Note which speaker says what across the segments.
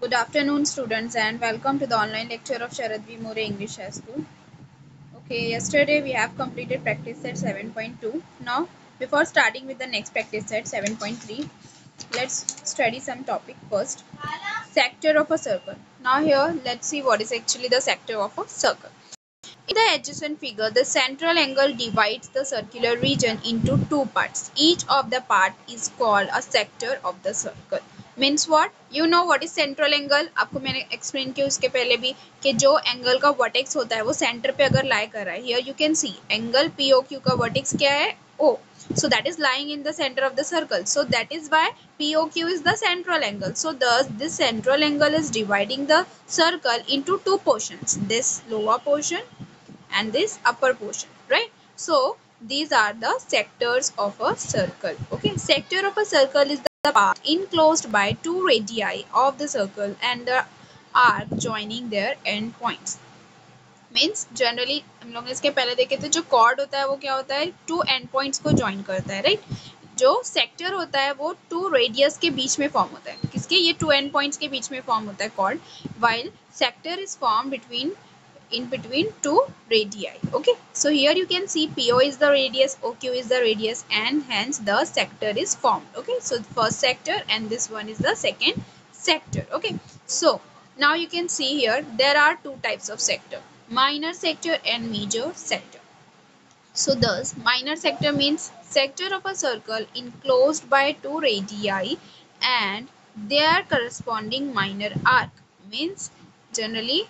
Speaker 1: Good afternoon, students, and welcome to the online lecture of Sharad V. More English High School. Okay, yesterday we have completed practice set 7.2. Now, before starting with the next practice set 7.3, let's study some topic first. Sector of a circle. Now, here, let's see what is actually the sector of a circle. In the adjacent figure, the central angle divides the circular region into two parts. Each of the part is called a sector of the circle. Means what? You know what is central angle? आपको मैंने explain किया उसके पहले भी कि जो angle का vertex होता है वो center पे अगर lie कर रहा है. Here you can see angle POQ का vertex क्या है? O. So that is lying in the center of the circle. So that is why POQ is the central angle. So thus this central angle is dividing the circle into two portions. This lower portion and this upper portion, right? So these are the sectors of a circle. Okay, sector of a circle is the part enclosed by two radii of the circle and the arc joining their end points. Means generally हम लोग इसके पहले देखे थे जो cord होता है वो क्या होता है टू एंड पॉइंट्स को ज्वाइन करता है राइट जो सेक्टर होता है वो टू रेडियस के बीच में फॉर्म होता है किसके ये टू एंड पॉइंट्स के बीच में फॉर्म होता है chord while sector is form between in between two radii. Okay, so here you can see PO is the radius, OQ is the radius, and hence the sector is formed. Okay, so the first sector and this one is the second sector. Okay, so now you can see here there are two types of sector, minor sector and major sector. So thus minor sector means sector of a circle enclosed by two radii and their corresponding minor arc. Means generally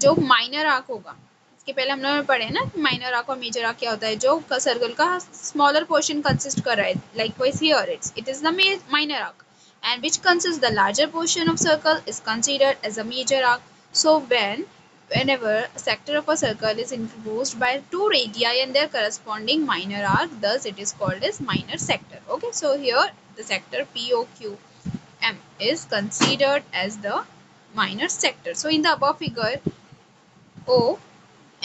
Speaker 1: जो minor arc होगा इसके पहले हम लोगों ने पढ़े ना minor arc और मेजर आर्क क्या होता है जो सर्कल का स्मॉलर पोर्शन कंसिस्ट कर रहा है likewise here it is the minor arc and which consists the larger portion of circle is considered as a major arc. So whenever a sector of a circle is enclosed by two radii and their corresponding minor arc, thus it is called as minor sector. Okay, so here the sector POQM is considered as the minor sector. So in the above figure O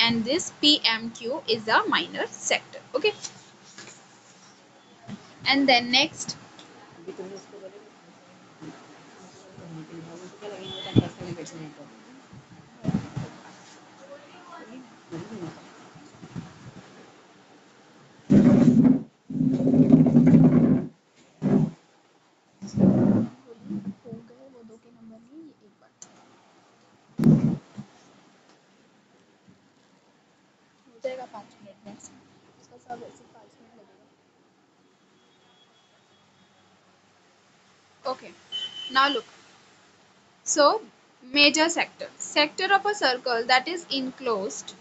Speaker 1: and this PMQ is a minor sector. Okay, and then next okay, now look. So major sector of a circle that is enclosed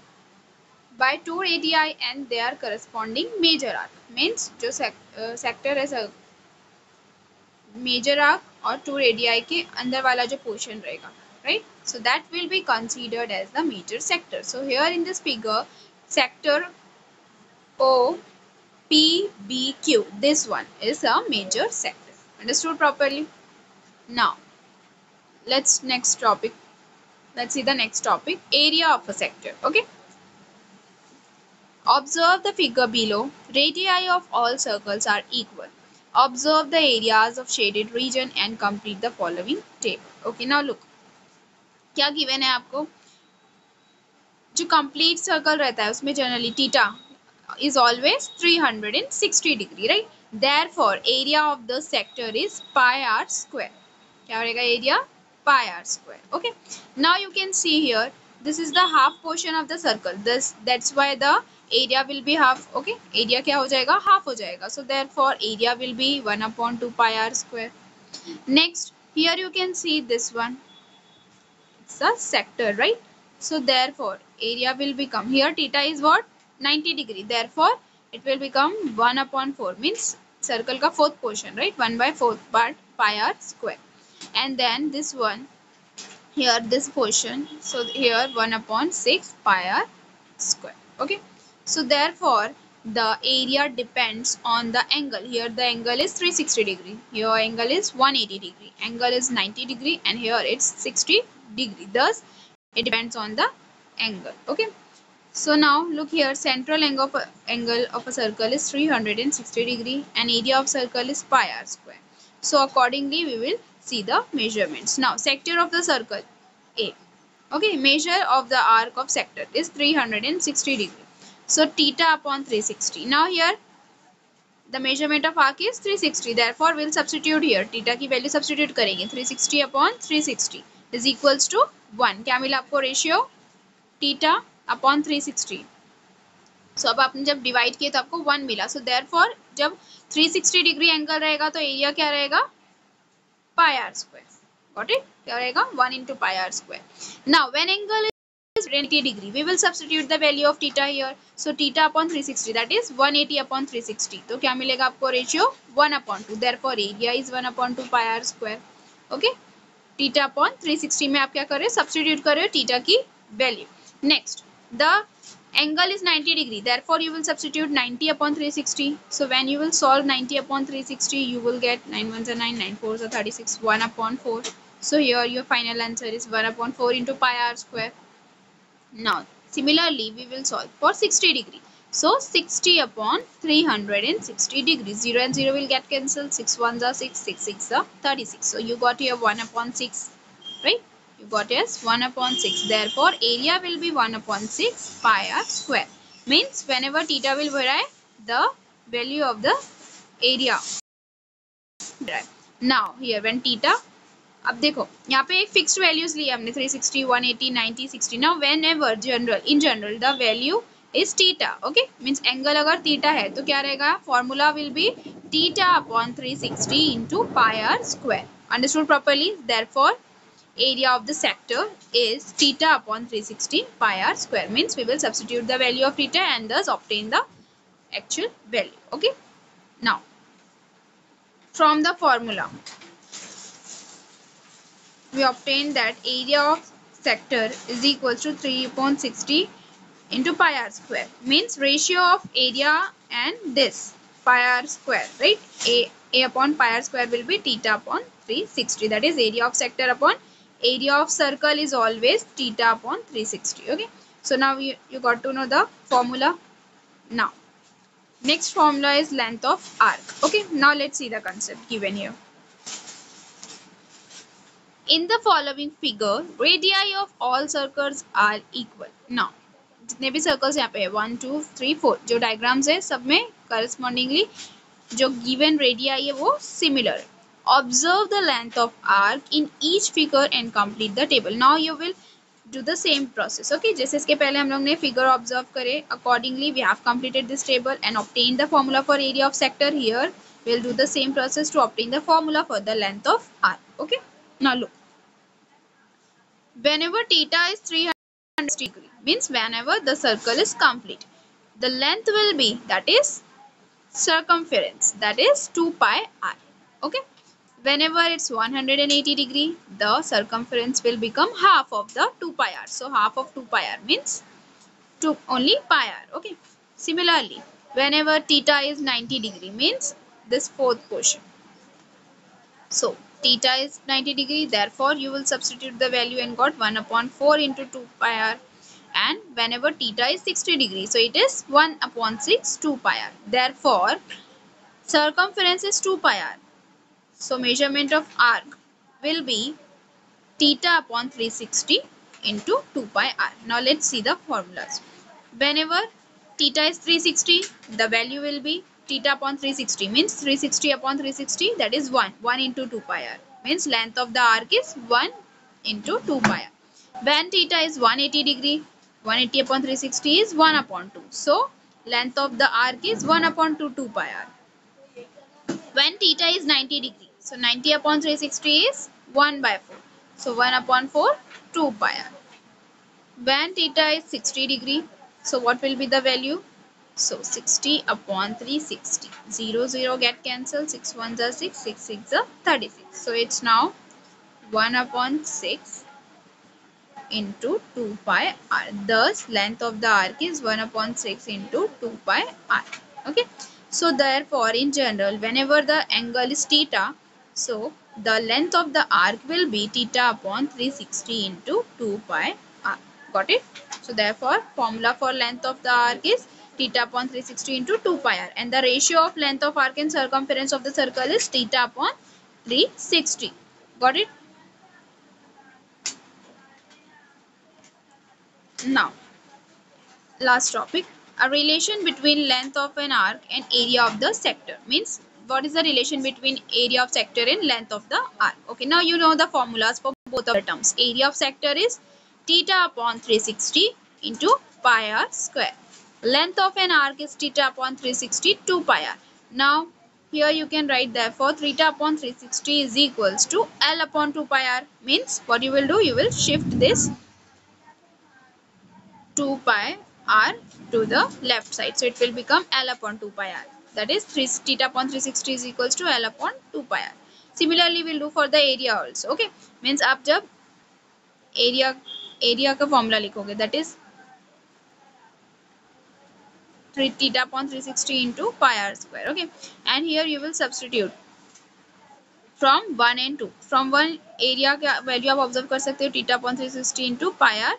Speaker 1: by two radii and their corresponding major arc means जो sector है major arc और two radii के अंदर वाला जो portion रहेगा right, so that will be considered as the major sector. So here in this figure sector OPBQ, this one is a major sector. Understood properly? Now let's see the next topic, area of a sector. Okay, observe the figure below. Radii of all circles are equal. Observe the areas of shaded region and complete the following table. Okay, now look, क्या given है आपको, जो complete circle रहता है उसमें generally theta is always 360 degree, right? Therefore area of the sector is pi r square. क्या रहेगा area? Pi r square. Okay, now you can see here this is the half portion of the circle, that's why the area will be half. Okay, area क्या हो जाएगा? Half हो जाएगा. So therefore area will be 1/2 pi r square. Next here you can see this one, it's a sector, right? So therefore area will become, here theta is what? 90 degree, therefore it will become 1/4 means circle का fourth portion, right? 1/4 part pi r square. And then this one here, this portion, so here 1/6 pi r square. Okay, so therefore the area depends on the angle. Here the angle is 360 degree, here angle is 180 degree, angle is 90 degree, and here it's 60 degree. Thus it depends on the angle. Okay, so now look here, central angle of a circle is 360 degree and area of circle is pi r square. So accordingly we will see the measurements. Now sector of the circle A. Okay, measure of the arc of sector is 360 degree. So theta upon 360. Now here the measurement of arc is 360. Therefore we'll substitute here. Theta की value substitute करेंगे. 360 upon 360 is equals to 1. क्या मिला आपको ratio? Theta upon 360. So अब आपने जब divide किए तो आपको 1 मिला. So therefore जब 360 degree angle रहेगा तो area क्या रहेगा? Pi r square. Got it? क्या रहेगा? 1 into pi r square. Now when angle is 180 degree, we will substitute the value of theta here. So theta upon 360, that is 180 upon 360. तो क्या मिलेगा आपको ratio? 1 upon 2. Therefore area is 1 upon 2 pi r square. Okay? Theta upon 360 में आप क्या कर रहे हो? Substitute कर रहे हो theta की value. Next, the angle is 90 degree. Therefore you will substitute 90 upon 360. So when you will solve 90 upon 360, you will get 9 ones are 9, 9 fours are 36, 1 upon 4. So here your final answer is 1 upon 4 into pi r square. Now similarly we will solve for 60 degree. So 60 upon 360 degrees. 0 and 0 will get cancelled. 6 ones are 6, 6 6 are 36. So you got here 1 upon 6, right? You got as 1 upon 6. Therefore area will be 1 upon 6 pi r square. Means whenever theta will vary, the value of the area. Now here when theta, अब देखो यहाँ पे एक fixed values लिए हमने 360, 180, 90, 60. Now whenever in general the value is theta. Okay, means angle अगर theta है तो क्या रहेगा? Formula will be theta upon 360 into pi R square. Understood properly? Therefore area of the sector is theta upon 360 pi r square. Means we will substitute the value of theta and thus obtain the actual value. Okay, now from the formula we obtain that area of sector is equal to 3 upon 60 into pi r square. Means ratio of area and this pi r square, right? A upon pi r square will be theta upon 360. That is area of sector upon area of circle is always theta upon 360. Okay, so now you got to know the formula. Now next formula is length of arc. Okay, now let's see the concept given here. In the following figure, radii of all circles are equal. Now जितने भी circles यहाँ पे है 1 2 3 4 जो diagrams है सब में correspondingly जो गिवन रेडियाई है वो similar. Observe the length of arc in each figure and complete the table. Now you will do the same process. Okay, जैसे इसके पहले हम लोग ने फिगर ऑब्जर्व करे, accordingly we have completed this table and obtained the formula for area of sector. Here we will do the same process to obtain the formula for the length of arc. Okay, now look, whenever theta is 360 degree, means whenever the circle is complete, the length will be, that is circumference, that is 2 pi r. Okay, whenever it's 180 degree, the circumference will become half of the 2 pi r. So half of 2 pi r means only pi r. Okay, similarly whenever theta is 90 degree, means this fourth portion. So theta is 90 degree, therefore you will substitute the value and got 1 upon 4 into 2 pi r. And whenever theta is 60 degree, so it is 1 upon 6 2 pi r. Therefore circumference is 2 pi r. So measurement of arc will be theta upon 360 into 2 pi r. Now let's see the formulas. Whenever theta is 360, the value will be theta upon 360, means 360 upon 360, that is 1 into 2 pi r, means length of the arc is 1 into 2 pi r. When theta is 180 degree, 180 upon 360 is 1 upon 2. So length of the arc is 1 upon 2 pi r. When theta is 90 degree, so 90 upon 360 is 1 by 4. So 1 upon 4 2 pi r. When theta is 60 degree, so what will be the value? So 60 upon 360, 0 0 get cancelled, 6 ones are 6, 6 6 are 36. So it's now 1 upon 6 into 2 pi r. Thus length of the arc is 1 upon 6 into 2 pi r. Okay, so therefore in general whenever the angle is theta, so the length of the arc will be theta upon 360 into 2 pi r. Got it? So therefore formula for length of the arc is theta upon 360 into 2 pi r, and the ratio of length of arc and circumference of the circle is theta upon 360. Got it? Now, last topic, a relation between length of an arc and area of the sector. Means what is the relation between area of sector and length of the arc? Okay, now you know the formulas for both of the terms. Area of sector is theta upon 360 into pi r square. Length of an arc is theta upon 360 2 pi r. Now here you can write, therefore theta upon 360 is equals to L upon 2 pi r. Means what you will do, you will shift this 2 pi r to the left side, so it will become L upon 2 pi r. That is theta upon 360 is equals to L upon 2 pi r. Similarly we'll do for the area also. Okay, means आप जब area का formula लिखोगे, that is 3 theta upon 360 into pi r square. Okay, and here you will substitute from 1 and 2. From 1 area का value आप observe कर सकते हो theta upon 360 into pi r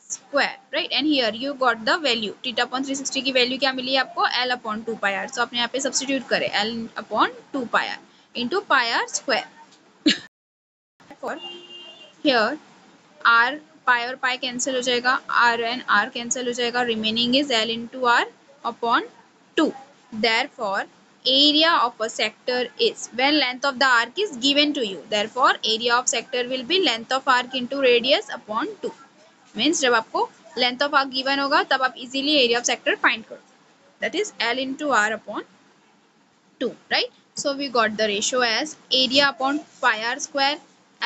Speaker 1: square, right? And here you got the value theta upon 360 की value क्या मिली है आपको, L upon 2 pi r. So आपने यहाँ पे substitute करे L upon 2 pi r into pi r square. For here r pi और pi cancel हो जाएगा, r and r cancel हो जाएगा, remaining is L into r upon 2. Therefore area of a sector is, when length of the arc is given to you, therefore area of sector will be length of arc into radius upon 2. Means जब आपको length of arc given होगा तब आप easily area of sector find करो, that is L into r upon 2, right? So we got the ratio as area upon pi r square,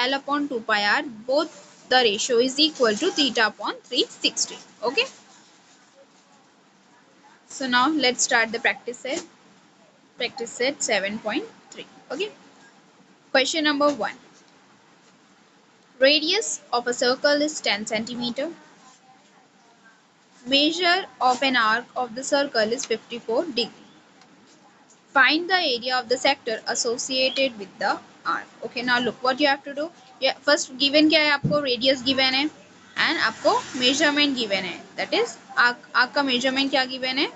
Speaker 1: L upon 2 pi r, both the ratio is equal to theta upon 360. Okay, so now let's start the practice set 7.3. Okay, question number 1, radius of a circle is 10 centimeter. Measure of an arc of the circle is 54 degree. Find the area of the sector associated with the arc. Okay, now look what you have to do. Yeah, first given क्या है आपको, radius given है and आपको measurement given है, that is arc का measurement क्या given है,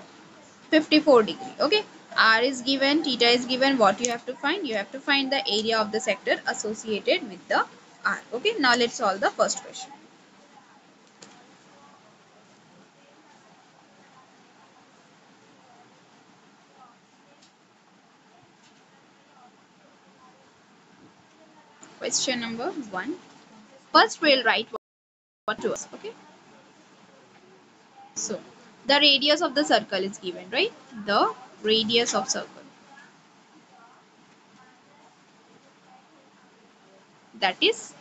Speaker 1: 54 degree. Okay, r is given, theta is given. What you have to find? You have to find the area of the sector associated with the arc. Okay, now let's solve the first question. Question number 1. First we'll write what to us. Okay, so the radius of the circle is given, right? The radius of circle, that is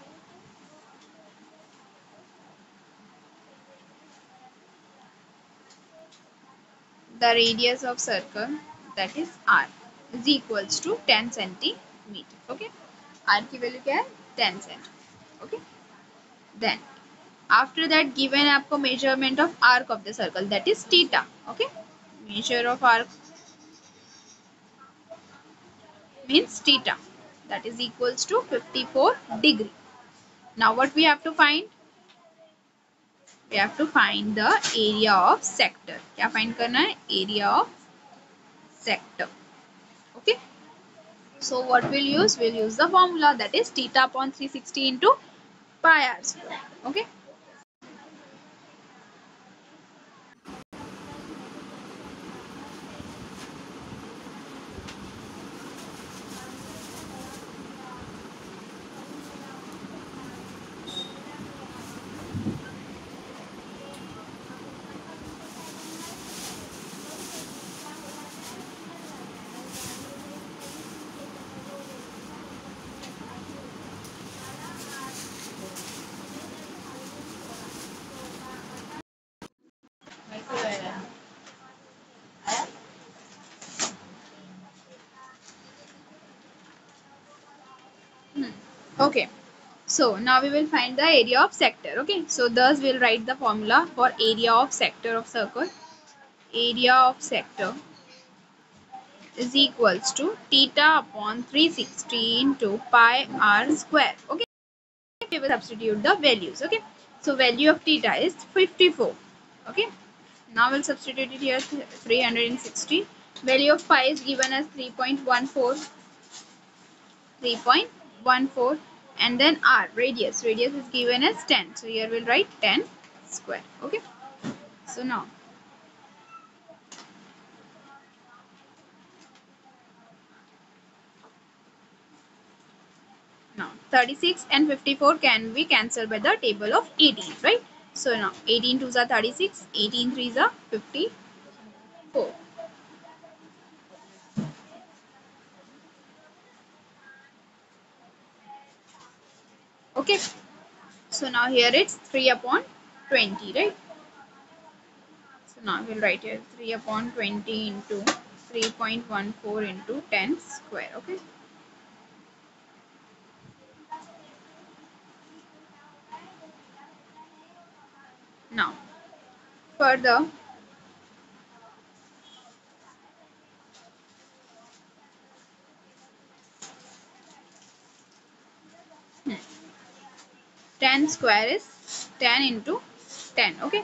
Speaker 1: the radius of circle, that is r, is equals to 10 centimeter. Okay, r की value क्या है, 10 centimeter. Okay, then after that given आपको measurement of arc of the circle, that is theta. Okay, measure of arc means theta, that is equals to 54 degree. Now what we have to find? We have to find the area of sector. क्या find करना है, area of sector. Okay, so what we'll use, we'll use the formula, that is theta upon 360 into pi r square. Okay, okay, so now we will find the area of sector. Okay, so thus we'll write the formula for area of sector of circle. Area of sector is equals to theta upon 360 into pi r square. Okay, we will substitute the values. Okay, so value of theta is 54. Okay, now we'll substitute it here, 360. Value of pi is given as 3.14. 1 4, and then r radius is given as 10, so here we'll write 10 square. Okay, so now 36 and 54 can be cancelled by the table of 18, right? So now 18 2s are 36, 18 3s are 54. Okay, so now here it's 3 upon 20, right? So now we'll write here 3 upon 20 into 3.14 into 10 square. Okay, now further, 10 square is 10 into 10. Okay,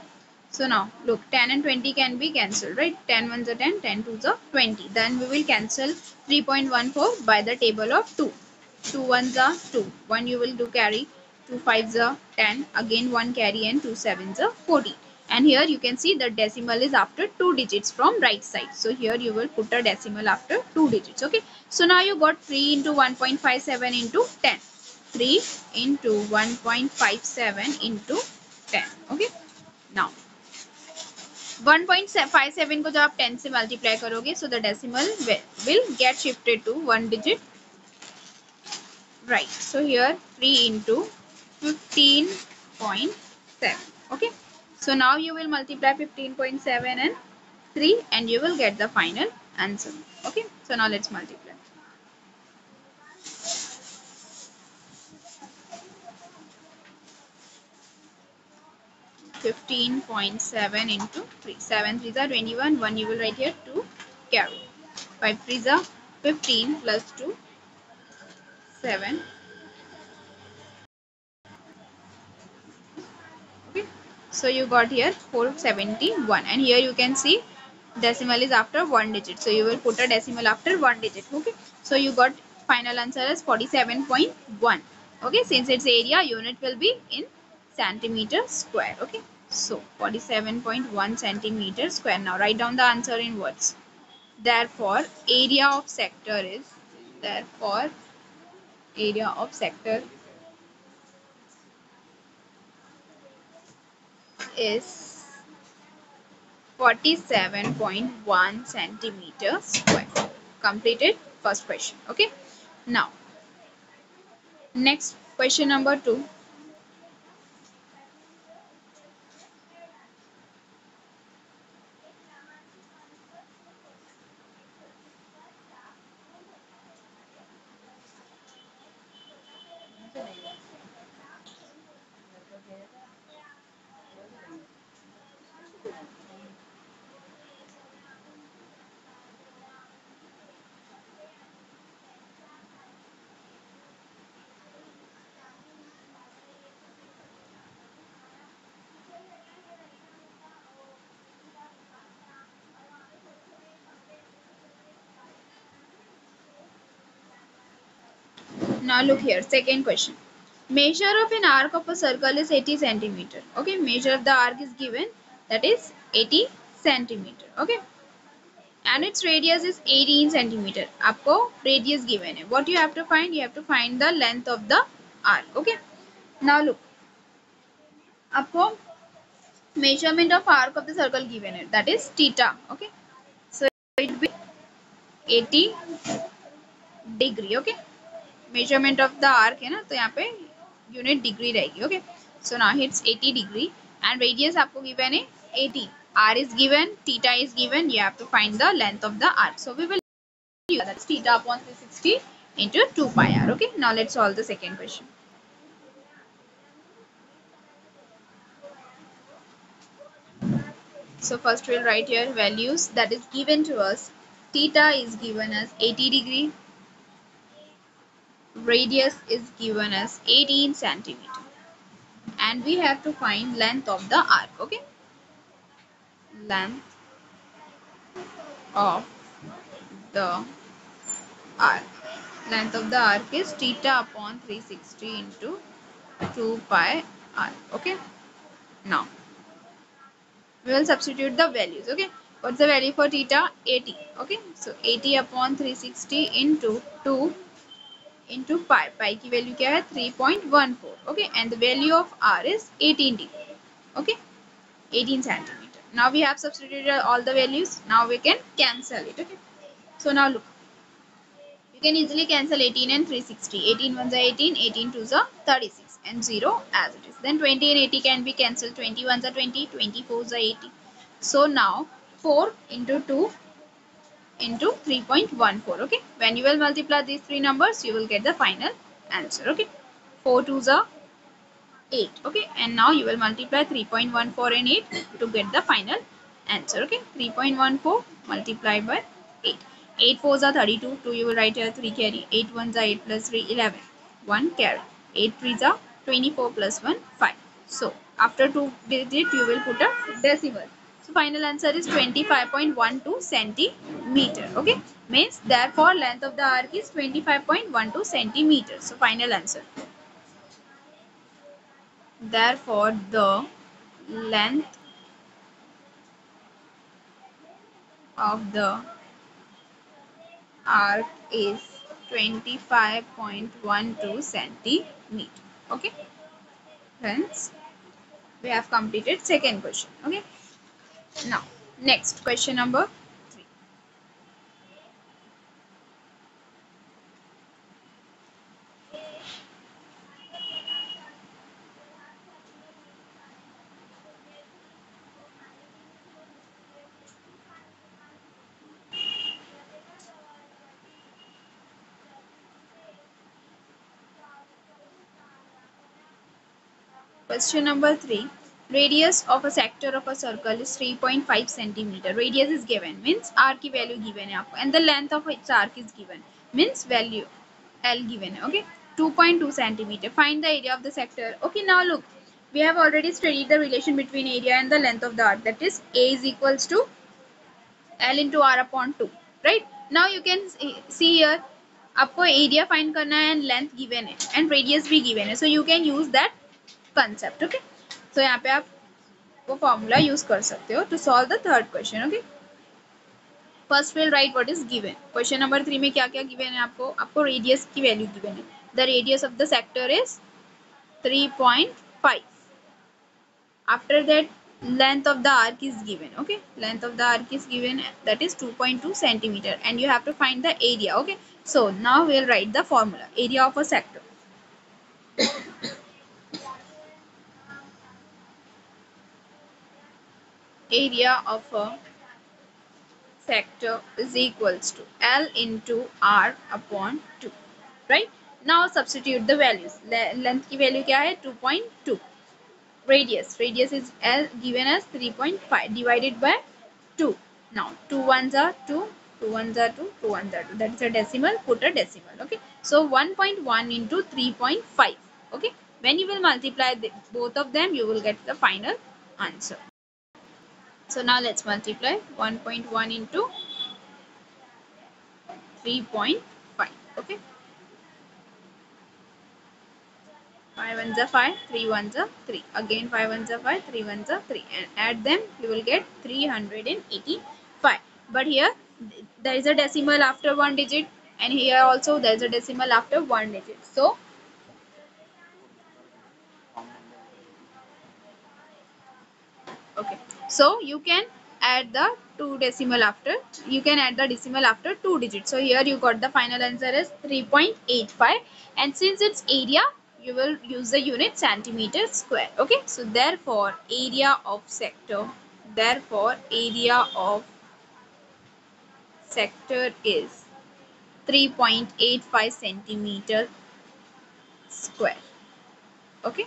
Speaker 1: so now look, 10 and 20 can be cancelled, right? 10 ones are 10, 10 twos are 20. Then we will cancel 3.14 by the table of 2. 2 ones are 2, 1 you will do carry, 2 fives are 10, again 1 carry, and 2 sevens are 40. And here you can see the decimal is after 2 digits from right side, so here you will put a decimal after 2 digits. Okay, so now you got 3 into 1.57 into 10, 3 into 1.57 into 10. Okay, now 1.57 को जब आप 10 से multiply करोगे, so the decimal will get shifted to 1 digit right. So here 3 into 15.7. Okay, so now you will multiply 15.7 and 3 and you will get the final answer. Okay, so now let's multiply. 15.7 into 3. 7 3s are 21. 1 you will write here 2 carry. 5 3s are 15 plus 2 7. Okay, so you got here 471, and here you can see decimal is after 1 digit, so you will put a decimal after 1 digit. Okay, so you got final answer as 47.1. Okay, since its area unit will be in centimeter square. Okay, so 47.1 centimeter square. Now write down the answer in words. Therefore area of sector is, therefore area of sector is 47.1 centimeter square. Completed first question. Okay, now next question number 2. Now look here, second question. Measure of an arc of a circle is 80 centimeter. Okay, measure of the arc is given, that is 80 centimeter. Okay, and its radius is 18 centimeter. आपको radius given है. What you have to find? You have to find the length of the arc. Okay, now look, आपको measurement of arc of the circle given है, that is theta. Okay, so it will be 80 degree. Okay, measurement of the arc है ना, तो यहाँ पे unit degree रहेगी. Okay, so now it's 80 degree and radius आपको given है 80. R is given, theta is given. You have to find the length of the arc. So we will use that's theta upon 360 into 2 pi r. Okay, now let's solve the second question. So first we'll write here values that is given to us. Theta is given as 80 degree. Radius is given as 18 centimeter. And we have to find length of the arc. Okay, length of the arc Length of the arc is theta upon 360 into 2 pi r. Okay. Now we will substitute the values. Okay. What's the value for theta? 80. Okay. So 80 upon 360 into 2 into pi. Pi की value क्या है? 3.14. Okay. And the value of r is 18 degree. Okay. 18 centimeter. Now we have substituted all the values. Now we can cancel it. Okay. So now look. You can easily cancel 18 and 360. 18 ones are 18, 18 twos are 36 and 0 as it is. Then 20 and 80 can be cancelled. 20 ones are 20, 20 fours are 80. So now 4 into 2 into 3.14. Okay. When you will multiply these three numbers, you will get the final answer. Okay. 4 twos are 8. Okay. And now you will multiply 3.14 and 8 to get the final answer. Okay. 3.14 multiplied by 8. 8 fours are 32. 2 you will write here 3 carry. 8 ones are 8 plus 3 11. 1 carry. 8 threes are 24 plus 1 5. So after 2 digit you will put a decimal. So final answer is 25.12 centimeter. Okay. Means therefore length of the arc is 25.12 centimeters. So final answer. Therefore, the length of the arc is 25.12 centimeter. Okay, friends, we have completed second question. Okay, now next question number 3. Question number 3. Radius of a sector of a circle is 3.5 centimeter. Radius is given, means r की value given है आपको, and the length of its arc is given, means value L given है. Okay, 2.2 centimeter. Find the area of the sector. Okay, now look, we have already studied the relation between area and the length of the arc. That is, A is equals to L into R upon 2. Right? Now you can see here, आपको area find करना है and length given है and radius भी given है. So you can use that concept. Okay. So यहाँ पे आप वो formula use कर सकते हो to solve the third question. Okay. First we'll write what is given. Question number 3 में क्या क्या given है आपको? आपको radius की value given है. The radius of the sector is 3.5. After that, length of the arc is given. Okay, length of the arc is given, that is 2.2 centimeter, and you have to find the area. Okay, so now we'll write the formula. Area of a sector. Area of a sector is equals to L into R upon 2. Right? Now substitute the values. Length की value क्या है? 2.2. Radius is L given as 3.5 divided by 2. Now 2 ones are 2, 2 ones are 2, 2 ones are 2. That is a decimal. Put a decimal. Okay. So 1.1 into 3.5. Okay. When you will multiply both of them, you will get the final answer. So now let's multiply 1.1 into 3.5. Okay. 5 ones are 5, 3 ones are 3. Again 5 ones are 5, 3 ones are 3. And add them, you will get 385. But here there is a decimal after one digit, and here also there is a decimal after one digit. So okay, so you can add the you can add the decimal after 2 digits. So here you got the final answer is 3.85, and since it's area, you will use the unit centimeter square. Okay, so therefore area of sector is 3.85 centimeter square. Okay,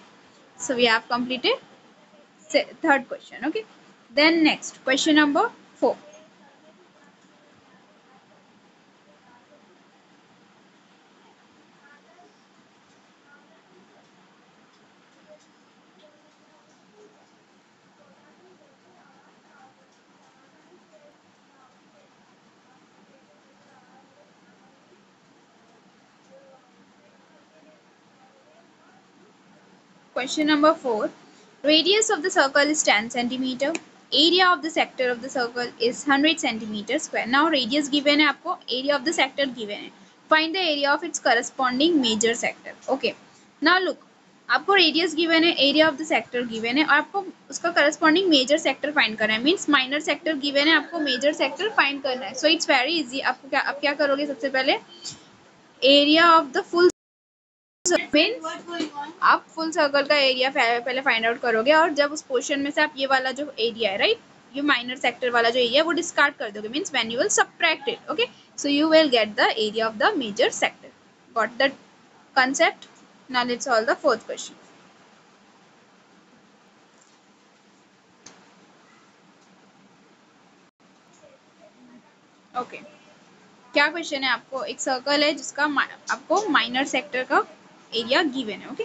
Speaker 1: so we have completed third question. Okay, then next question number 4. Question number 4. Radius of the circle is 10 centimeter. Area of the sector of the circle is 100 centimeter square. Now radius given है आपको, area of the sector given है. Find the area of its corresponding major sector. Okay. Now look, आपको radius given है, area of the sector given है और आपको उसका corresponding major sector find करना है. मींस माइनर सेक्टर गिवन है, आपको मेजर सेक्टर फाइंड करना है. So it's very easy. आपको क्या, आप क्या करोगे, सबसे पहले area of the full means आप फुल सर्कल का एरिया पहले फाइंड आउट करोगे और जब उस पोर्शन में से आप ये वाला जो एरिया है, राइट, ये माइनर सेक्टर वाला जो एरिया है वो डिस्कार्ड कर दोगे. Means when you will subtract it. Okay, so you will get the area of the major sector. Got the concept? Now let's solve the fourth question. Okay, क्या question है आपको, एक सर्कल है जिसका आपको माइनर सेक्टर का area given है. Okay,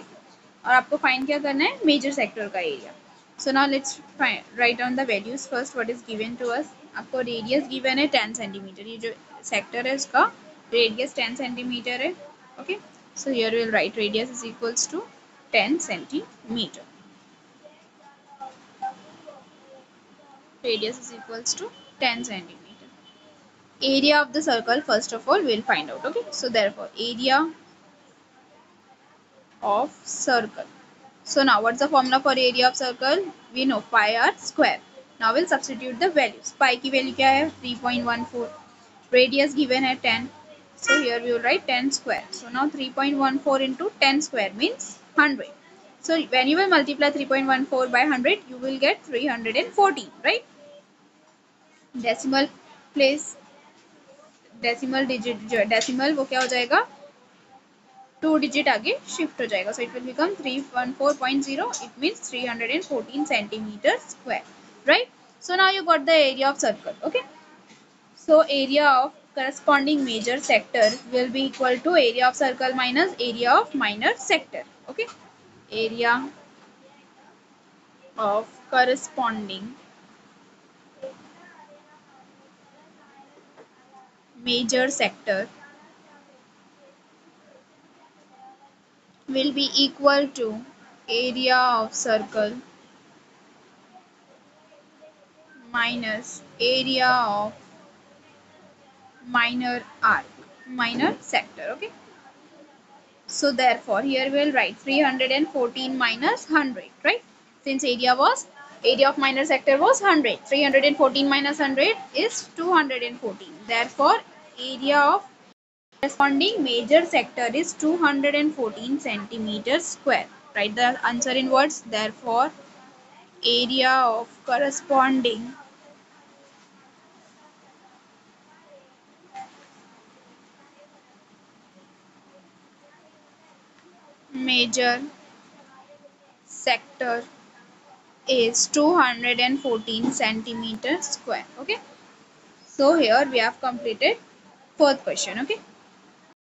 Speaker 1: और आपको फाइंड क्या करना है, मेजर सेक्टर का area. So now let's write down the values. First what is given to अस, आपको रेडियस गिवन है 10 सेंटीमीटर. ये जो सेक्टर है उसका रेडियस 10 सेंटीमीटर है. Okay, so here will write radius is equals to 10 centimetre. Radius is equals to 10 centimeter. Area of the circle first of all we'll find out. Okay, so therefore area of circle. So now what's the formula for area of circle? We know pi r square. Now we'll substitute the values. Pi की value क्या है, 3.14. Radius given है 10. So here we will write 10 square. So now 3.14 into 10 square means 100. So when you will multiply 3.14 by 100, you will get 314, right? Decimal place, decimal digit, decimal वो क्या हो जाएगा, 2 digit आगे shift हो जाएगा. So it will become 314.0. It means 314 centimetre square, right. So now you got the area of circle. Okay, so area of corresponding major sector will be equal to area of circle minus area of minor sector. Okay, area of corresponding major sector will be equal to area of circle minus area of minor arc, minor sector. Okay, so therefore here we will write 314 minus 100, right? Since area of minor sector was 100, 314 minus 100 is 214. Therefore area of corresponding major sector is 214 centimeters square. Write the answer in words. Therefore area of corresponding major sector is 214 centimeters square. Okay, so here we have completed fourth question. Okay,